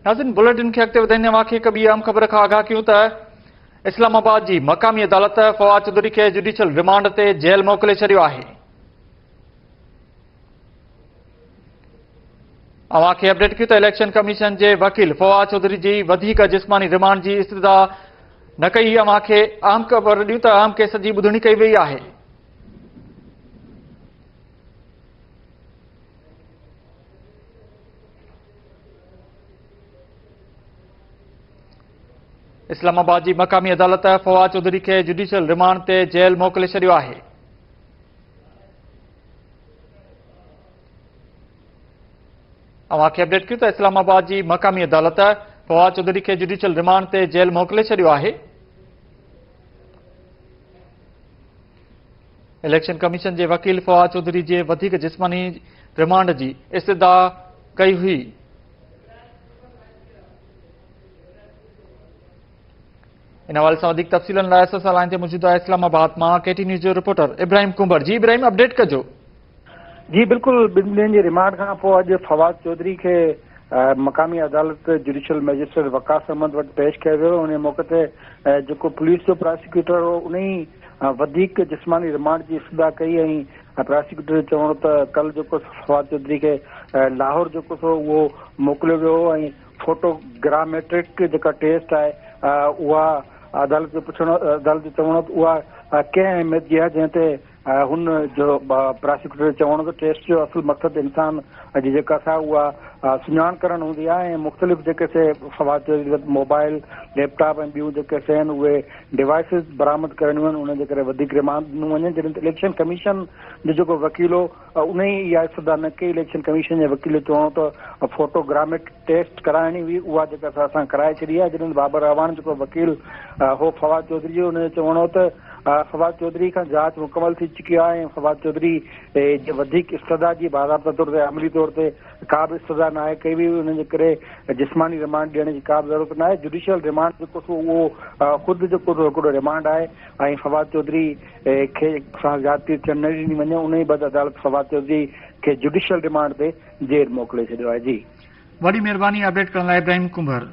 नाज़रीन बुलेटिन खे अॻिते वधाईंदे मूंखे हिकु ॿी अहम ख़बर खां आगाह कयूं त इस्लामाबाद जी मक़ामी अदालत फवाद चौधरी खे जुडिशियल रिमांड ते जेल मोकिले छॾियो आहे। अवांखे अपडेट कयूं त इलेक्शन कमीशन जे वकील फवाद चौधरी जी वधीक जिस्मानी रिमांड जी इस्तदा न कई। अवांखे अहम ख़बर ॾियूं त अहम केस जी ॿुधणी कई वई आहे। इस्लामाबाद जी मक़ामी अदालत फवाद चौधरी खे जुडिशियल रिमांड ते जेल मोकिले छॾियो आहे। अवांखे अपडेट कयूं त इस्लामाबाद जी मक़ामी अदालत फवाद चौधरी खे जुडिशियल रिमांड ते जेल मोकिले छॾियो आहे। इलेक्शन कमीशन जे वकील फवाद चौधरी जे वधीक जिस्मानी रिमांड जी इस्तदा कई हुई। इन हवाले सां वधीक तफ़सीलनि लाइ असां सां लाइन ते मौजूदु आहे इस्लामाबाद मां केटी न्यूज़ जो रिपोर्टर इब्राहिम कुंबर। जी इब्राहिम, अपडेट कजो। जी बिल्कुल, ॿिनि ॾींहंनि जे रिमांड खां पोइ अॼु फवाद चौधरी खे मक़ामी अदालत जुडिशियल मैजिस्ट्रेट वकास अहमद वटि पेश कयो वियो। उन मौक़े ते जेको पुलिस जो प्रोसिक्यूटर हो उन ई वधीक जिस्मानी रिमांड जी इस्तदा कई ऐं प्रोसिक्यूटर चवणो त कल जेको फवाद चौधरी खे लाहौर जेको सो उहो मोकिलियो वियो हो ऐं फोटोग्रामेट्रिक जेका टेस्ट आहे उहा अदालत जो चवणो त उहा कंहिं अहमियत जी आहे जंहिं ते हुन जो प्रोसिक्यूटर चवणो त टेस्ट जो असुल मक़सदु इंसान जी जेका सा उहा सुञाण करण हूंदी आहे ऐं मुख़्तलिफ़ जेके से फवाद चौधरी वटि मोबाइल लैपटॉप ऐं ॿियूं जेके से आहिनि उहे डिवाइसिस बरामद करणियूं आहिनि। उनजे करे वधीक रिमांड ॾिनो वञे। जॾहिं त इलेक्शन कमीशन जो जेको वकील हो उन ई इहा इस्तदा न कई। इलेक्शन कमीशन जे वकील चवणो त फोटोग्रामिक टेस्ट कराइणी हुई, उहा जेका असां कराए छॾी आहे। जॾहिं बाबर रहवान जेको वकील हो फवाद चौधरी जो उन जो चवणो त फवाद चौधरी खां जांच मुकमल थी चुकी आहे ऐं फवाद चौधरी जे वधीक इस्तदा जी बाज़ाब्ता तौर ते अमली तौर ते का बि इस्तदा न आहे कई हुई। उनजे करे जिस्मानी रिमांड ॾियण जी का बि ज़रूरत न आहे। जुडिशियल रिमांड जेको सो उहो ख़ुदि जेको हिकिड़ो रिमांड आहे ऐं फवाद चौधरी खे ज़्यादती थियण न ॾिनी वञे। उन ई बद अदालत फवाद चौधरी खे जुडिशियल रिमांड ते जेल मोकिले छॾियो आहे। जी, वॾी महिरबानी अपडेट करण लाइ इब्राहिम कुंबर।